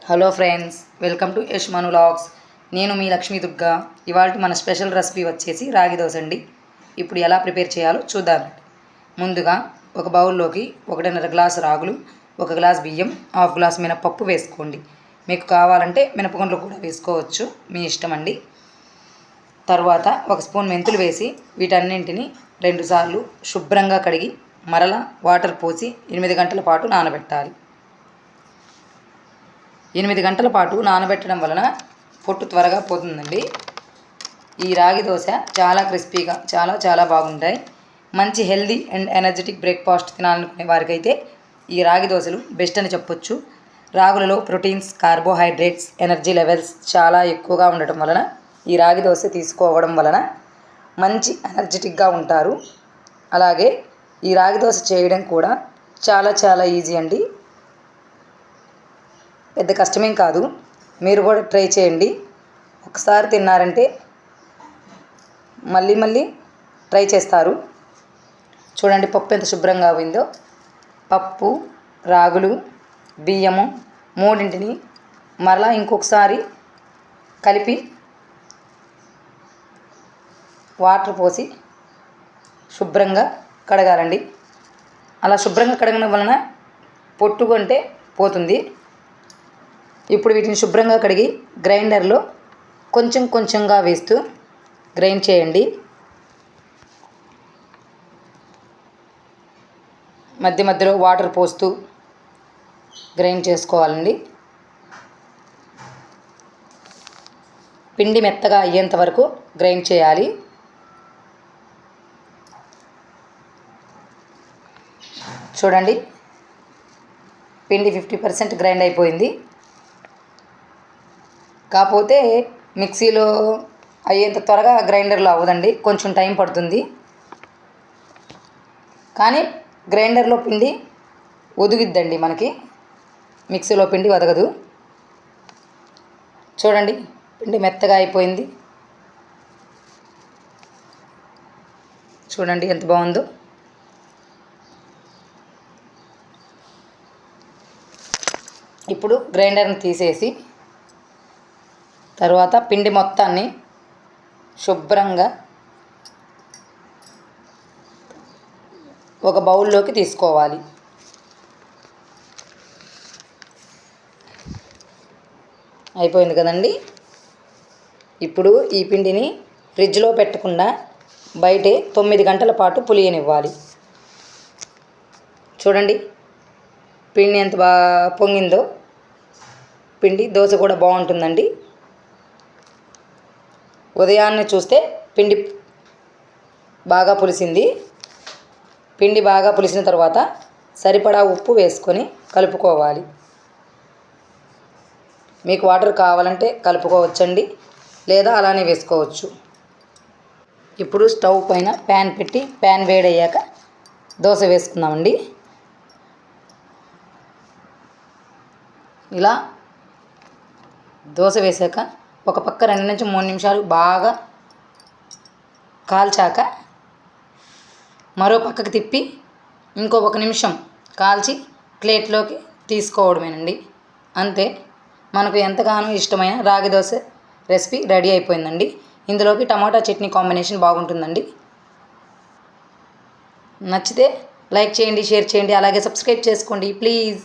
Hello friends, welcome to Yash Manu vlogs. నేను మీ లక్ష్మీ దుర్గా. ఇవాళ మన స్పెషల్ రెసిపీ వచ్చేసి రాగి దోశ అండి. ఇప్పుడు ఎలా ప్రిపేర్ చేయాలో చూద్దాం. ముందుగా ఒక బౌల్లోకి 1.5 గ్లాసు రాగులు, 1 గ్లాస్ బియ్యం, హాఫ్ గ్లాస్ మినపప్పు వేసుకోండి. మీకు కావాలంటే మినపగుండ్లు కూడా వేసుకోవచ్చు, మీ ఇష్టం అండి. తర్వాత 1 స్పూన్ మెంతులు వేసి వీటన్నింటిని 2 సార్లు శుభ్రంగా కడిగి మరలా వాటర్ పోసి 8 గంటల పాటు నానబెట్టాలి. 8 గంటల పాటు నానబెట్టడం వలన పొట్టు త్వరగా పోతుందండి. ఈ రాగి దోశ చాలా క్రిస్పీగా చాలా బాగుంటాయి. మంచి హెల్దీ అండ్ ఎనర్జెటిక్ బ్రేక్ఫాస్ట్ తినాలనుకునే వారికైతే ఈ రాగి దోశలు బెస్ట్ అని చెప్పొచ్చు. రాగులలో ప్రోటీన్స్, కార్బోహైడ్రేట్స్, ఎనర్జీ లెవెల్స్ చాలా ఎక్కువగా ఉండటం వలన ఈ రాగి దోశ తీసుకోవడం వలన మంచి ఎనర్జెటిక్గా ఉంటారు. అలాగే ఈ రాగి దోశ చేయడం కూడా చాలా ఈజీ అండి. పెద్ద కష్టమేం కాదు. మీరు కూడా ట్రై చేయండి. ఒకసారి తిన్నారంటే మళ్ళీ ట్రై చేస్తారు. చూడండి పప్పు ఎంత శుభ్రంగా పోయిందో. పప్పు, రాగులు, బియ్యము మూడింటిని మరలా ఇంకొకసారి కలిపి వాటర్ పోసి శుభ్రంగా కడగాలండి. అలా శుభ్రంగా కడగడం వలన పొట్టు అంటే పోతుంది. ఇప్పుడు వీటిని శుభ్రంగా కడిగి గ్రైండర్లో కొంచెంగా వేస్తూ గ్రైండ్ చేయండి. మధ్యలో వాటర్ పోస్తూ గ్రైండ్ చేసుకోవాలండి. పిండి మెత్తగా అయ్యేంత వరకు గ్రైండ్ చేయాలి. చూడండి, పిండి 50% గ్రైండ్ అయిపోయింది. కాకపోతే మిక్సీలో అయ్యేంత త్వరగా గ్రైండర్లో అవ్వదండి, కొంచెం టైం పడుతుంది. కానీ గ్రైండర్లో పిండి ఒదుగిద్దండి మనకి, మిక్సీలో పిండి ఒదగదు. చూడండి, పిండి మెత్తగా అయిపోయింది. చూడండి ఎంత బాగుందో. ఇప్పుడు గ్రైండర్ని తీసేసి తర్వాత పిండి మొత్తాన్ని శుభ్రంగా ఒక బౌల్లోకి తీసుకోవాలి. అయిపోయింది కదండి. ఇప్పుడు ఈ పిండిని ఫ్రిడ్జ్లో పెట్టకుండా బయటే 9 గంటల పాటు పులియనివ్వాలి. చూడండి పిండి ఎంత బాగా పొంగిందో. పిండి దోశ కూడా బాగుంటుందండి. ఉదయాన్నే చూస్తే పిండి బాగా పులిసింది. పిండి బాగా పులిసిన తర్వాత సరిపడా ఉప్పు వేసుకొని కలుపుకోవాలి. మీకు వాటర్ కావాలంటే కలుపుకోవచ్చండి, లేదా అలానే వేసుకోవచ్చు. ఇప్పుడు స్టవ్ పైన ప్యాన్ పెట్టి ప్యాన్ వేడయ్యాక దోశ వేసుకుందామండి. ఇలా దోశ వేసాక ఒక పక్క 2 నుంచి 3 నిమిషాలు బాగా కాల్చాక మరో పక్కకు తిప్పి ఇంకో 1 నిమిషం కాల్చి ప్లేట్లోకి తీసుకోవడమేనండి. అంతే, మనకు ఎంతగానో ఇష్టమైన రాగి దోశ రెసిపీ రెడీ అయిపోయిందండి. ఇందులోకి టమాటా చట్నీ కాంబినేషన్ బాగుంటుందండి. నచ్చితే లైక్ చేయండి, షేర్ చేయండి, అలాగే సబ్స్క్రైబ్ చేసుకోండి ప్లీజ్.